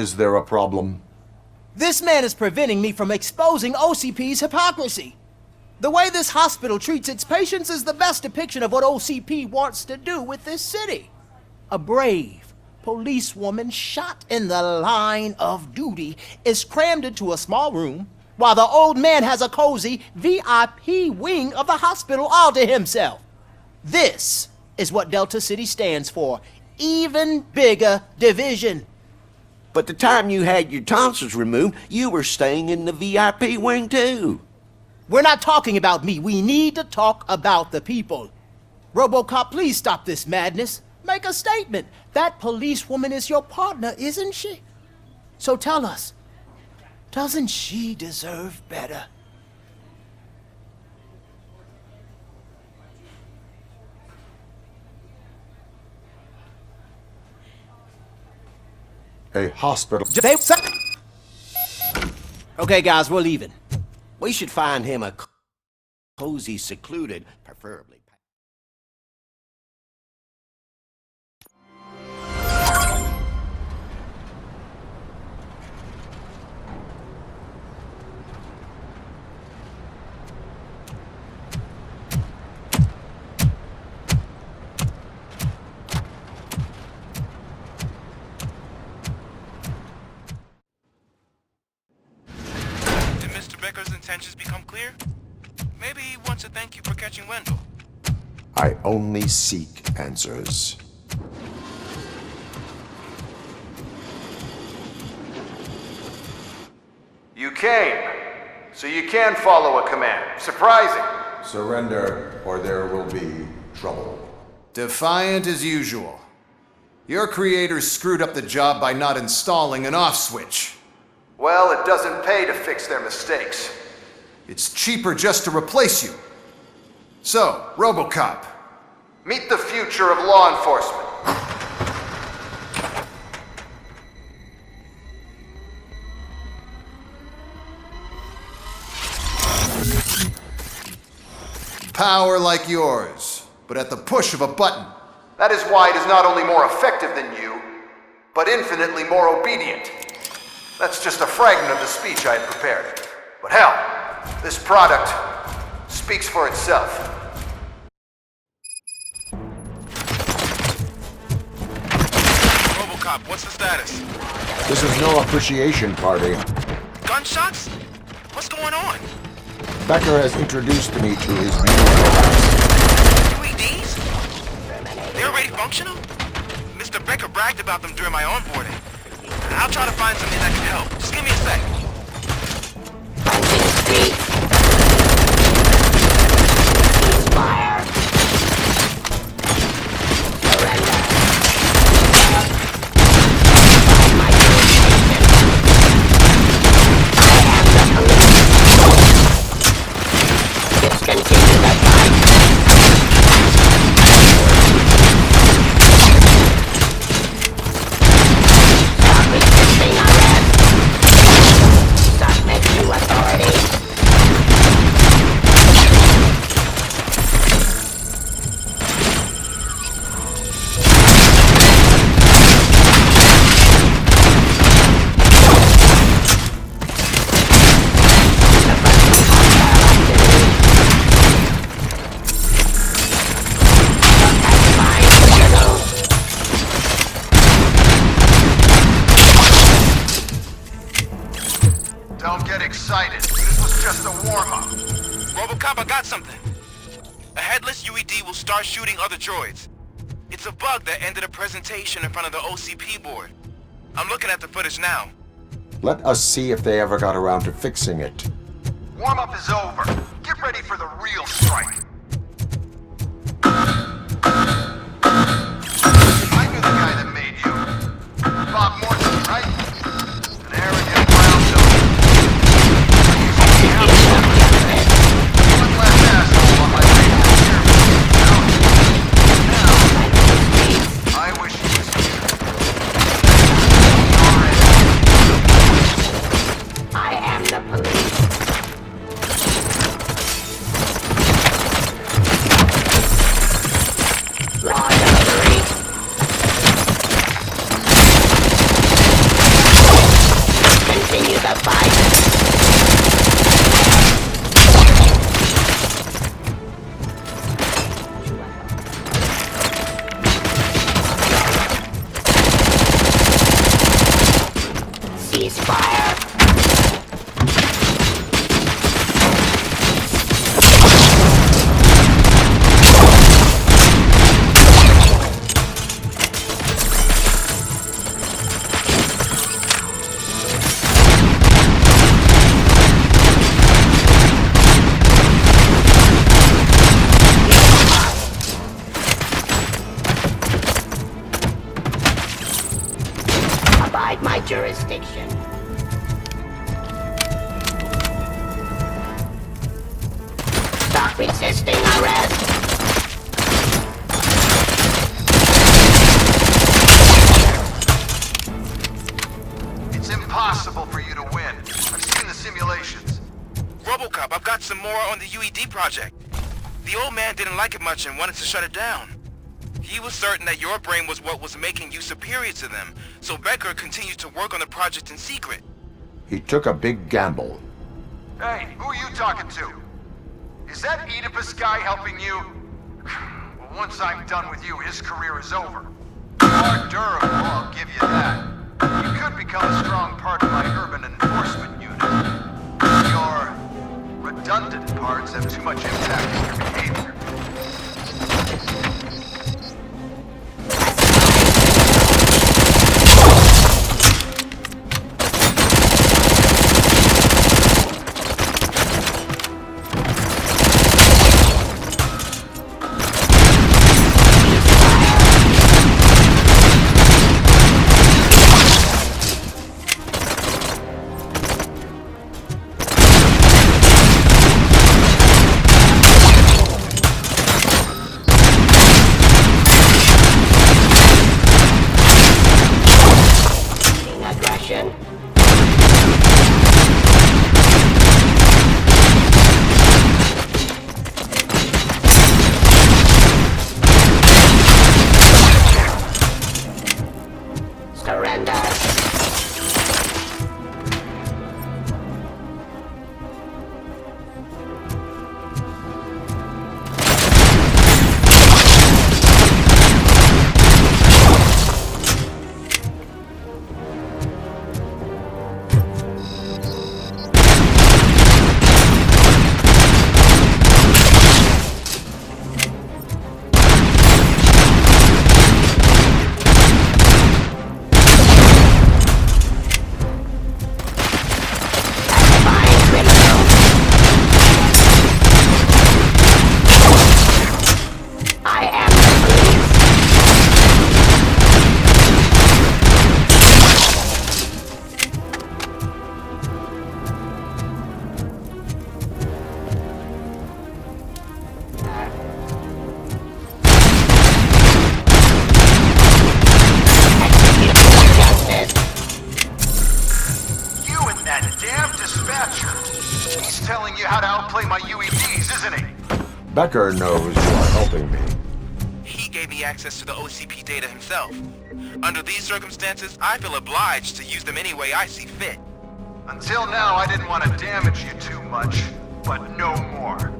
is there a problem? This man is preventing me from exposing OCP's hypocrisy. The way this hospital treats its patients is the best depiction of what OCP wants to do with this city. A brave policewoman shot in the line of duty is crammed into a small room, while the old man has a cozy VIP wing of the hospital all to himself. This is what Delta City stands for. Even bigger division. But the time you had your tonsils removed, you were staying in the VIP wing too. We're not talking about me. We need to talk about the people. RoboCop, please stop this madness. Make a statement. That policewoman is your partner, isn't she? So tell us, doesn't she deserve better? A hospital. Okay, guys, we're leaving. We should find him a cozy, secluded, preferably. Becker's intentions become clear? Maybe he wants to thank you for catching Wendell. I only seek answers. You came, so you can follow a command. Surprising. Surrender, or there will be trouble. Defiant as usual. Your creators screwed up the job by not installing an off switch. Well, it doesn't pay to fix their mistakes. It's cheaper just to replace you. So, RoboCop, meet the future of law enforcement. Power like yours, but at the push of a button. That is why it is not only more effective than you, but infinitely more obedient. That's just a fragment of the speech I had prepared. But hell, this product speaks for itself. RoboCop, what's the status? This is no appreciation party. Gunshots? What's going on? Becker has introduced me to his new products. UEDs? They're already functional? Mr. Becker bragged about them during my onboarding. I'll try to find something that can help. Just give me a sec. Fire! Surrender! My jurisdiction! I am the police! Discontinue the fight! Stop resisting arrest! Submit to authority! Don't get excited. This was just a warm-up. RoboCop, I got something. A headless UED will start shooting other droids. It's a bug that ended a presentation in front of the OCP board. I'm looking at the footage now. Let us see if they ever got around to fixing it. Warm-up is over. Get ready for the real strike. I knew the guy that made you. Bob Morton, right? An arrogant brownstone. One last asshole on my radio here. Now, I wish he was here. I am the police. jurisdiction. Stop resisting arrest. It's impossible for you to win. I've seen the simulations. RoboCop, I've got some more on the UED project. The old man didn't like it much and wanted to shut it down. He was certain that your brain was what was making you superior to them, so Becker continued to work on the project in secret. He took a big gamble. Hey, who are you talking to? Is that Oedipus guy helping you? Well, once I'm done with you, his career is over. More durable, I'll give you that. You could become a strong part of my urban enforcement unit. Your redundant parts have too much impact on your behavior. He's telling you how to outplay my UEDs, isn't he? Becker knows you are helping me. He gave me access to the OCP data himself. Under these circumstances, I feel obliged to use them any way I see fit. Until now, I didn't want to damage you too much, but no more.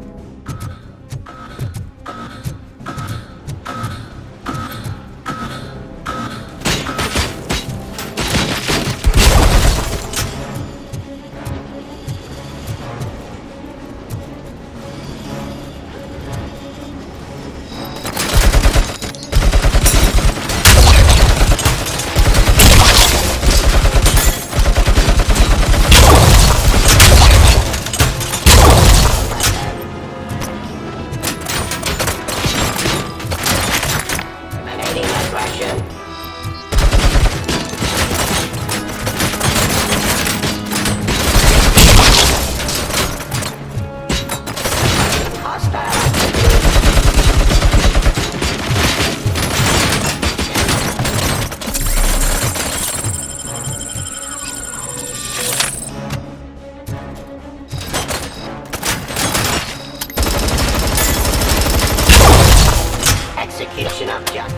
Execution of justice.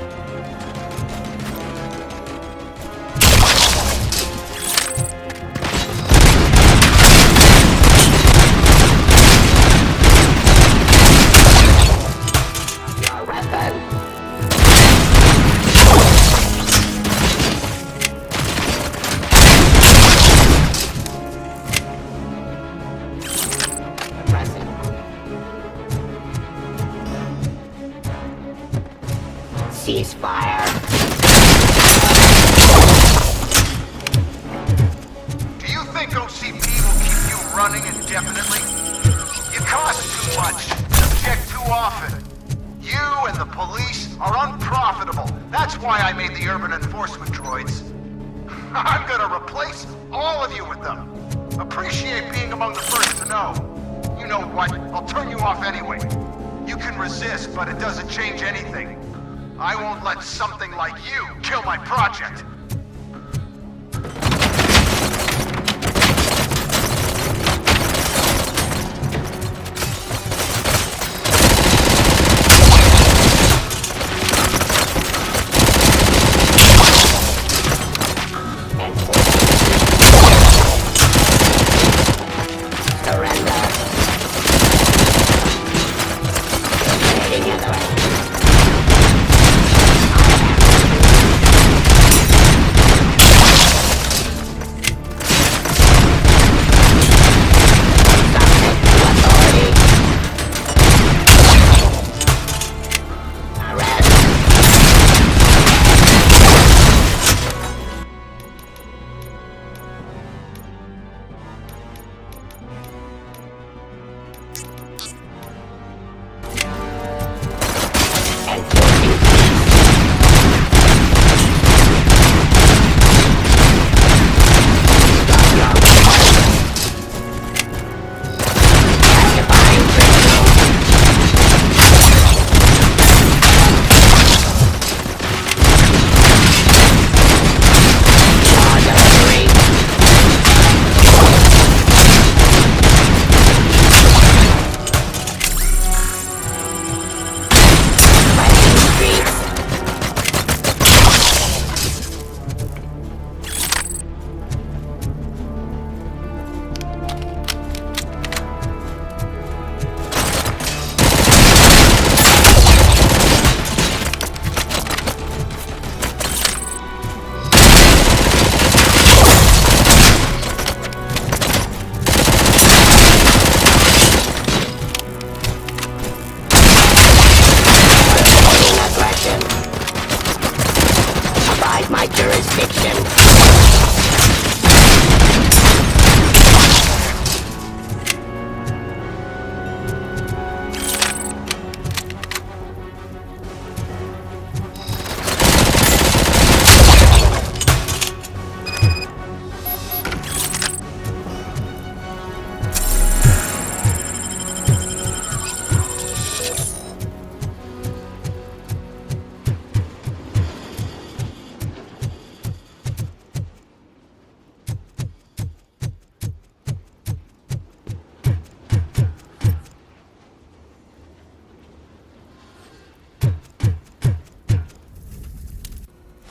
Your weapon. Pressing. Ceasefire. Do you think OCP will keep you running indefinitely? You cost too much, object too often. You and the police are unprofitable. That's why I made the urban enforcement droids. I'm gonna replace all of you with them. Appreciate being among the first to know. You know what? I'll turn you off anyway. You can resist, but it doesn't change anything. I won't let something like you kill my project.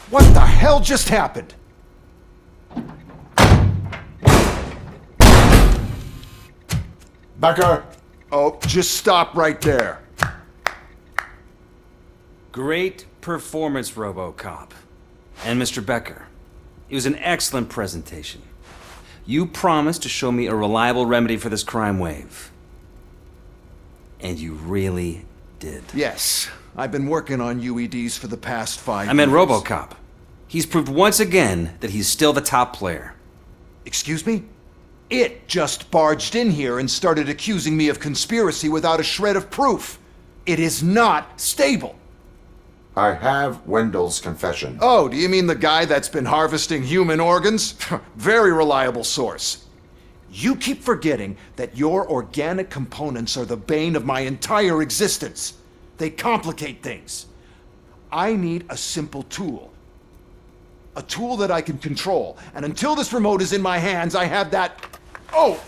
What the hell just happened? Becker? Oh, just stop right there. Great performance, RoboCop. And Mr. Becker, it was an excellent presentation. You promised to show me a reliable remedy for this crime wave. And you really did. Yes, I've been working on UEDs for the past 5 years. I meant RoboCop. He's proved once again that he's still the top player. Excuse me? It just barged in here and started accusing me of conspiracy without a shred of proof. It is not stable. I have Wendell's confession. Oh, do you mean the guy that's been harvesting human organs? Very reliable source. You keep forgetting that your organic components are the bane of my entire existence. They complicate things. I need a simple tool. A tool that I can control. And until this remote is in my hands, I have that... Oh!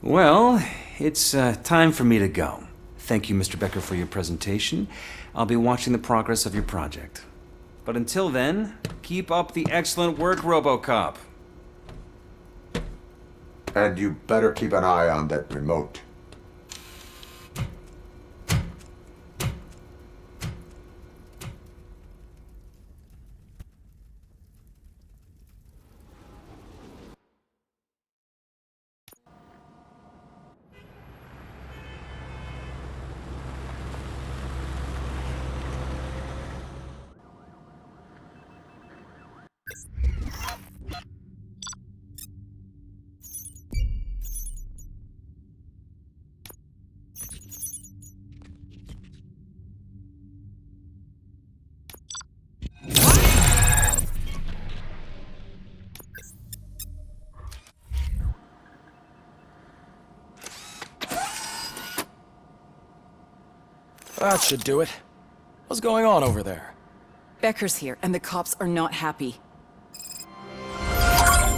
Well, it's time for me to go. Thank you, Mr. Becker, for your presentation. I'll be watching the progress of your project. But until then, keep up the excellent work, RoboCop. And you better keep an eye on that remote. That should do it. What's going on over there? Becker's here, and the cops are not happy.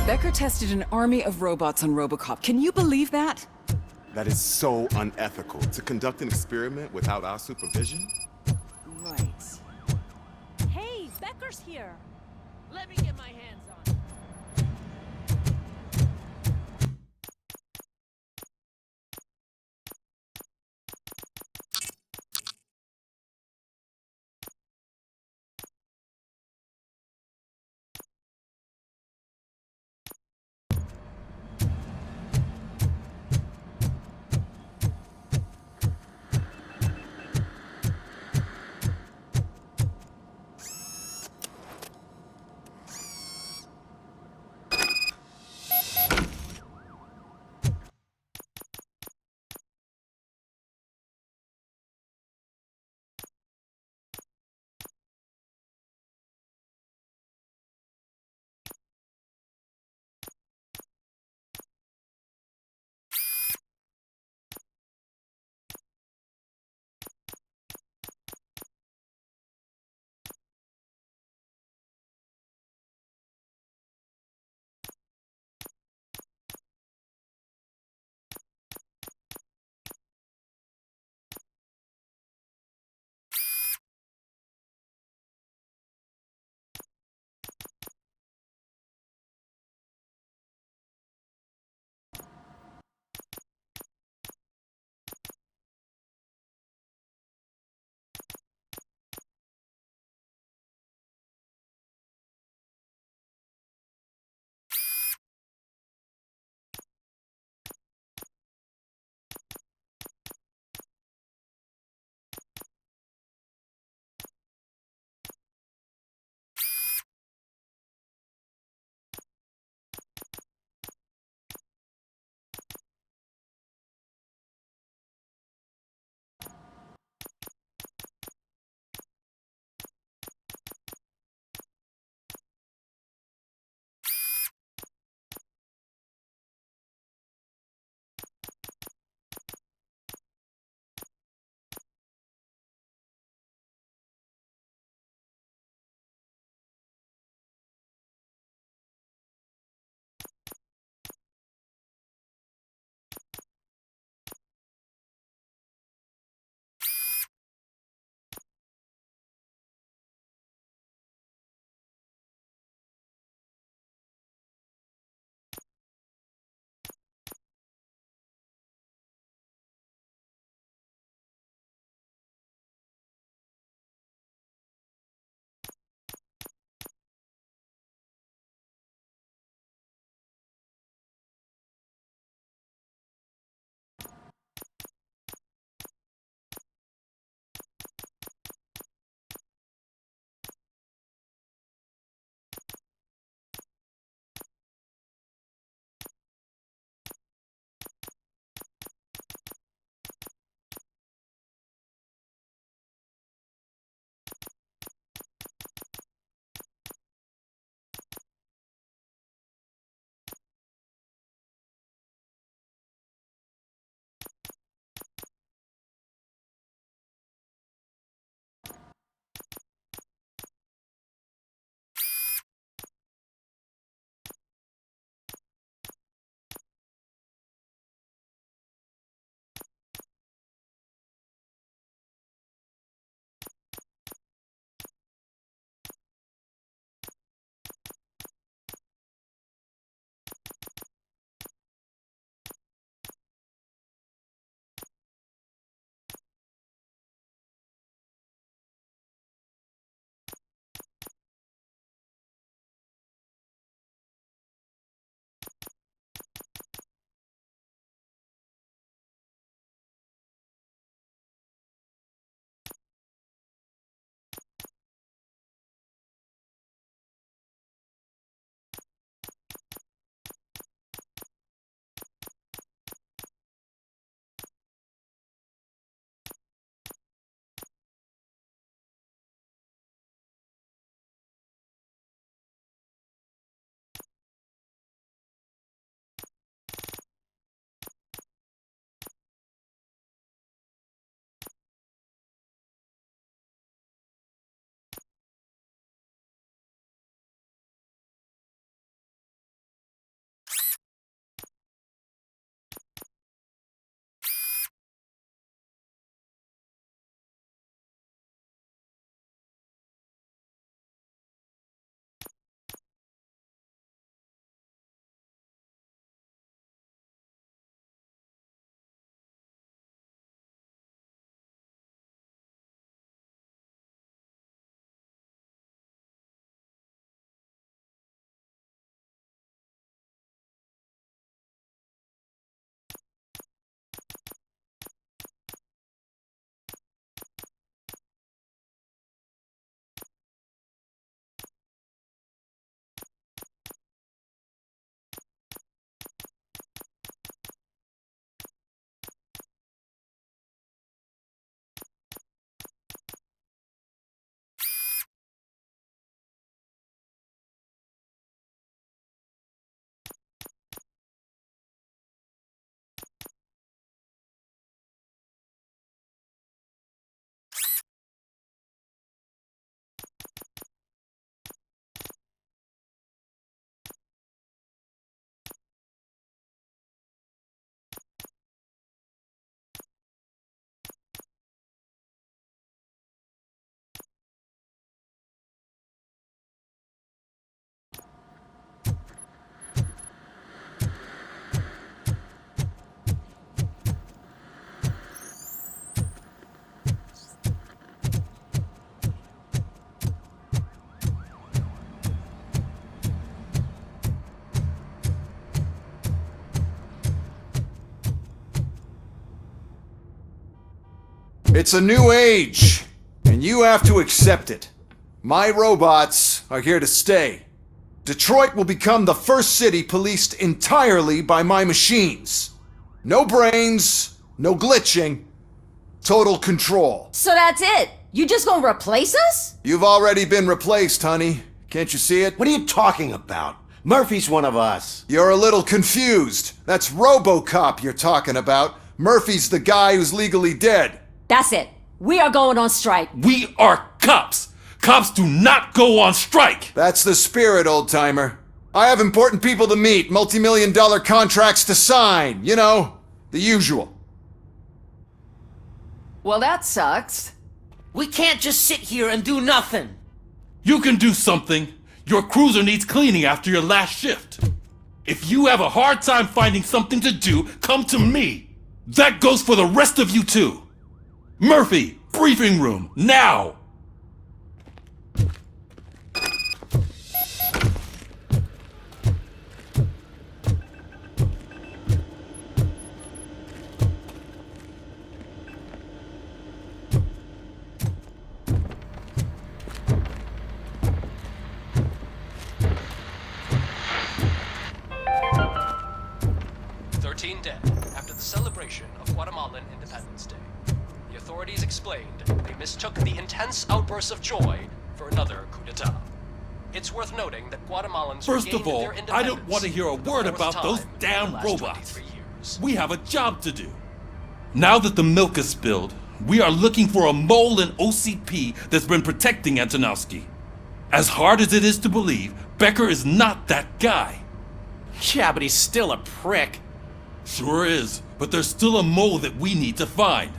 Becker tested an army of robots on RoboCop. Can you believe that? That is so unethical. To conduct an experiment without our supervision? Right. Hey, Becker's here. Let me get my hands on him. It's a new age, and you have to accept it. My robots are here to stay. Detroit will become the first city policed entirely by my machines. No brains, no glitching, total control. So that's it? You just gonna replace us? You've already been replaced, honey. Can't you see it? What are you talking about? Murphy's one of us. You're a little confused. That's RoboCop you're talking about. Murphy's the guy who's legally dead. That's it. We are going on strike. We are cops. Cops do not go on strike. That's the spirit, old-timer. I have important people to meet, multi-million-dollar contracts to sign. You know, the usual. Well, that sucks. We can't just sit here and do nothing. You can do something. Your cruiser needs cleaning after your last shift. If you have a hard time finding something to do, come to me. That goes for the rest of you too. Murphy, briefing room, now! Dead after the celebration of Guatemalan Independence Day. The authorities explained they mistook the intense outbursts of joy for another coup d'etat. It's worth noting that Guatemalans First of regained all, their I independence don't want to hear a for the word fourth about time those in the damn last robots. 23 years. We have a job to do. Now that the milk is spilled, we are looking for a mole in OCP that's been protecting Antonowski. As hard as it is to believe, Becker is not that guy. Yeah, but he's still a prick. Sure is, but there's still a mole that we need to find.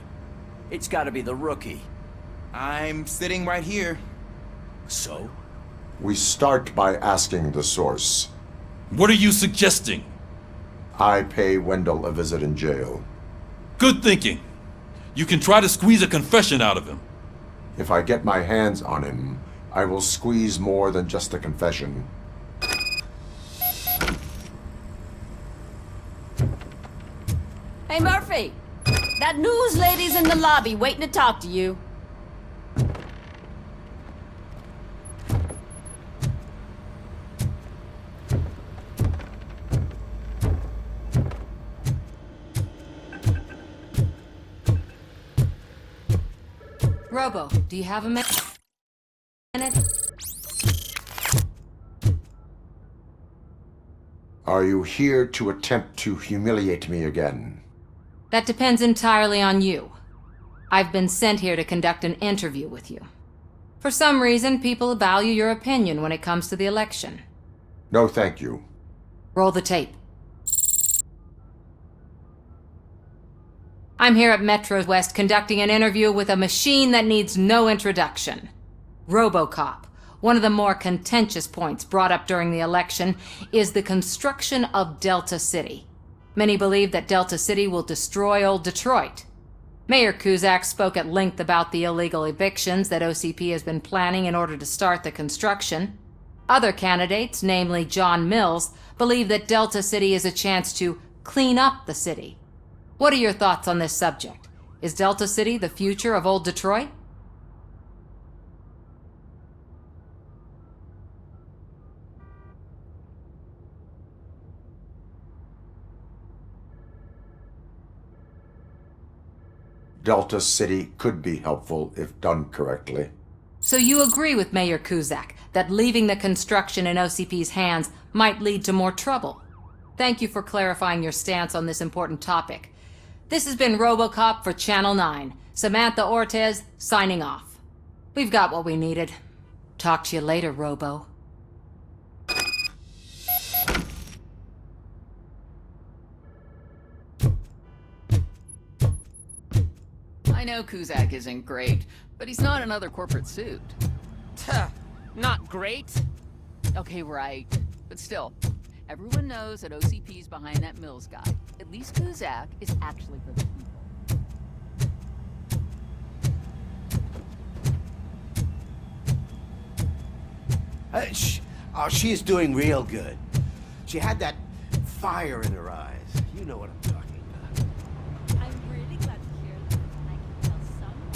It's gotta be the rookie. I'm sitting right here. So? We start by asking the source. What are you suggesting? I pay Wendell a visit in jail. Good thinking. You can try to squeeze a confession out of him. If I get my hands on him, I will squeeze more than just a confession. Hey, Murphy! That news lady's in the lobby waiting to talk to you. Robo, do you have a minute? Are you here to attempt to humiliate me again? That depends entirely on you. I've been sent here to conduct an interview with you. For some reason, people value your opinion when it comes to the election. No, thank you. Roll the tape. I'm here at Metro West conducting an interview with a machine that needs no introduction. RoboCop. One of the more contentious points brought up during the election is the construction of Delta City. Many believe that Delta City will destroy old Detroit. Mayor Cusack spoke at length about the illegal evictions that OCP has been planning in order to start the construction. Other candidates, namely John Mills, believe that Delta City is a chance to clean up the city. What are your thoughts on this subject? Is Delta City the future of old Detroit? Delta City could be helpful if done correctly. So you agree with Mayor Cusack that leaving the construction in OCP's hands might lead to more trouble? Thank you for clarifying your stance on this important topic. This has been RoboCop for Channel 9. Samantha Ortez, signing off. We've got what we needed. Talk to you later, Robo. I know Cusack isn't great, but he's not another corporate suit. Not great. Okay, right. But still, everyone knows that OCP's behind that Mills guy. At least Cusack is actually for the people. She is doing real good. She had that fire in her eyes. You know what I'm talking about. I'm really glad to hear that. And I can tell some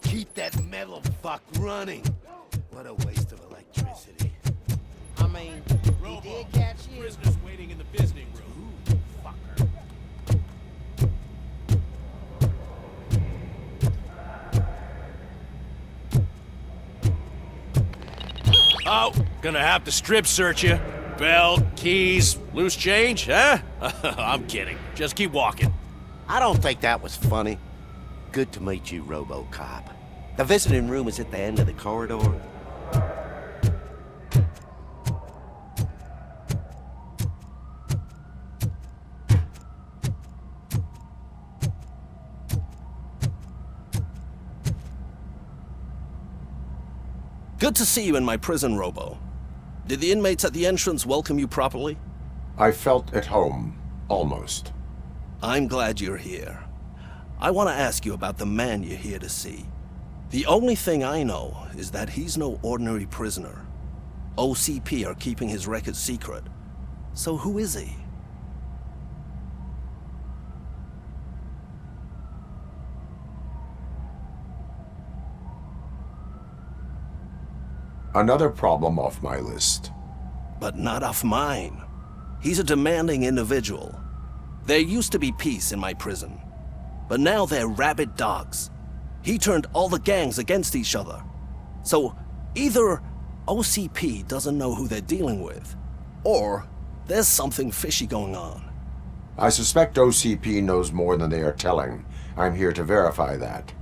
keep that metal fuck running. What a waste of electricity. I mean, he did catch you. Prisoners waiting in the visiting room. Ooh, fucker. Oh, gonna have to strip search you. Belt, keys, loose change, huh? I'm kidding. Just keep walking. I don't think that was funny. Good to meet you, RoboCop. The visiting room is at the end of the corridor. Good to see you in my prison, Robo. Did the inmates at the entrance welcome you properly? I felt at home, almost. I'm glad you're here. I want to ask you about the man you're here to see. The only thing I know is that he's no ordinary prisoner. OCP are keeping his record secret. So who is he? Another problem off my list. But not off mine. He's a demanding individual. There used to be peace in my prison, but now they're rabid dogs. He turned all the gangs against each other. So either OCP doesn't know who they're dealing with, or there's something fishy going on. I suspect OCP knows more than they are telling. I'm here to verify that.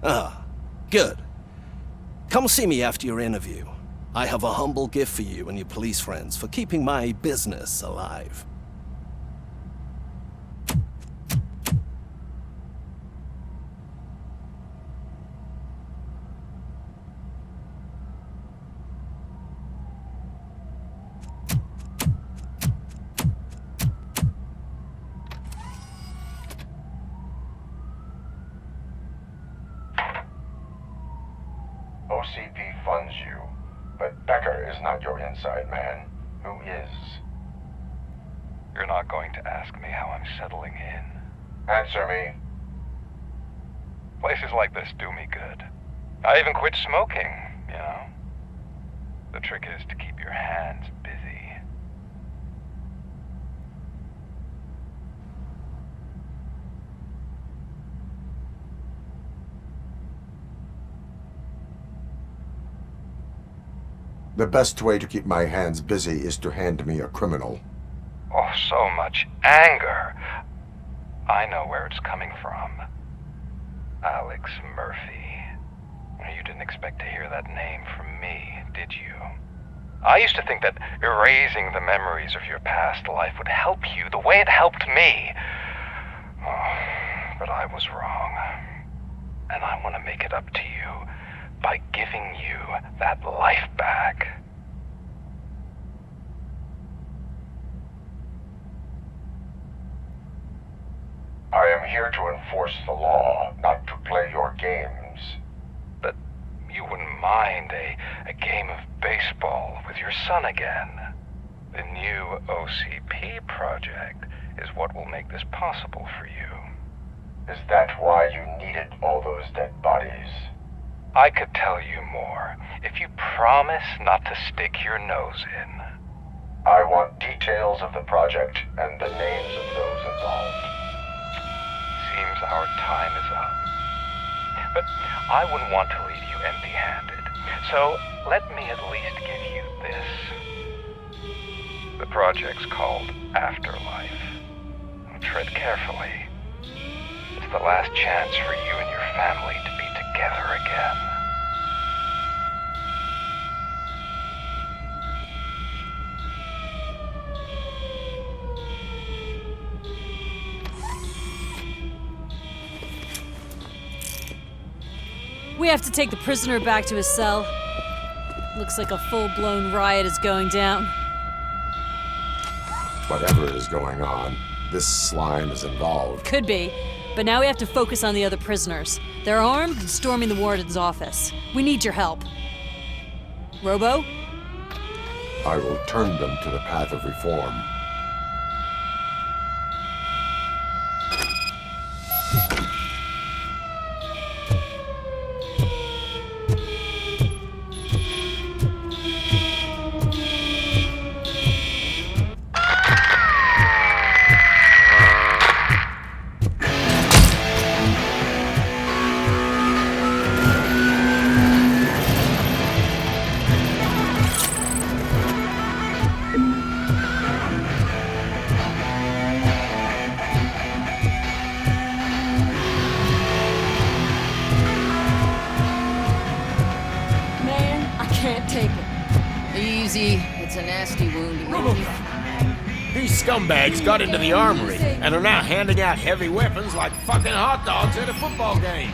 Ah, good. Come see me after your interview. I have a humble gift for you and your police friends for keeping my business alive. OCP funds you, but Becker is not your inside man. Who is? You're not going to ask me how I'm settling in. Answer me. Places like this do me good. I even quit smoking, you know. The trick is to keep your hands busy. The best way to keep my hands busy is to hand me a criminal. Oh, so much anger. I know where it's coming from. Alex Murphy. You didn't expect to hear that name from me, did you? I used to think that erasing the memories of your past life would help you the way it helped me. Oh, but I was wrong. And I want to make it up to you by giving you that life back. I am here to enforce the law, not to play your games. But you wouldn't mind a game of baseball with your son again. The new OCP project is what will make this possible for you. Is that why you needed all those dead bodies? I could tell you more if you promise not to stick your nose in. I want details of the project and the names of those involved. Seems our time is up. But I wouldn't want to leave you empty-handed, so let me at least give you this. The project's called Afterlife. Tread carefully. It's the last chance for you and your family to be together again. We have to take the prisoner back to his cell. Looks like a full-blown riot is going down. Whatever is going on, this slime is involved. Could be, but now we have to focus on the other prisoners. They're armed and storming the warden's office. We need your help. Robo? I will turn them to the path of reform. easy. It's a nasty wound. These scumbags got into the armory and are now handing out heavy weapons like fucking hot dogs at a football game.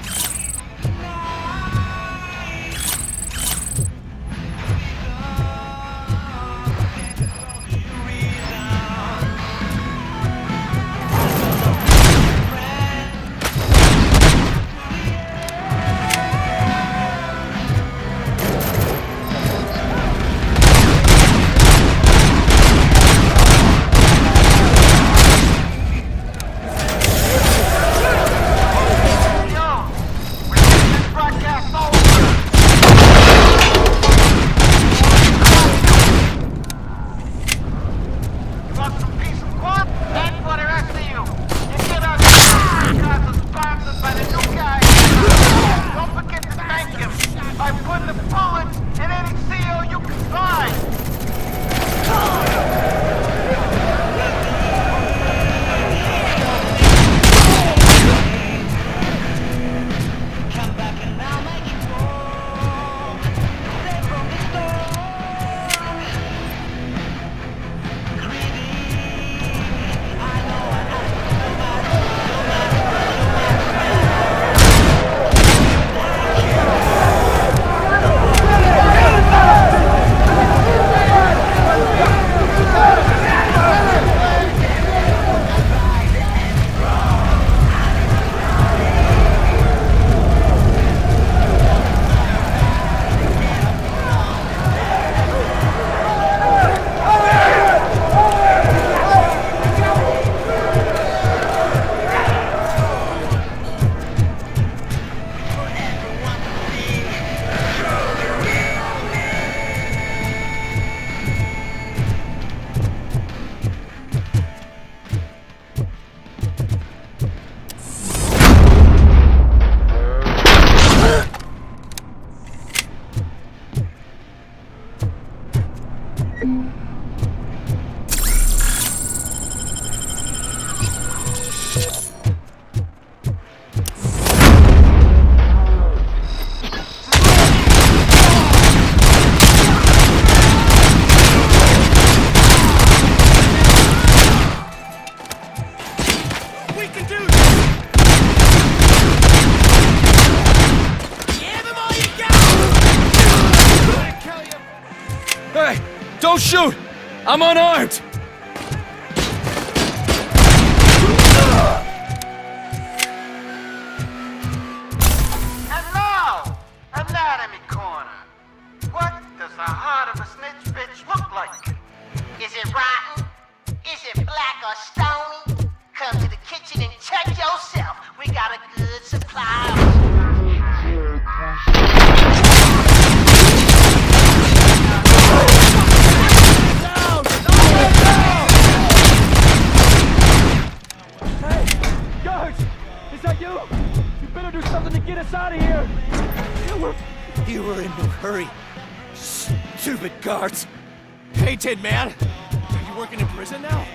Hey, don't shoot! I'm unarmed! And now, Anatomy Corner. What does the heart of a snitch bitch look like? Is it rotten? Is it black or stony? Come to the kitchen and check yourself. We got a good supply of... Is that you? You better do something to get us out of here! You were in no hurry. Stupid guards. Hey, Tin Man! Are you working in prison now?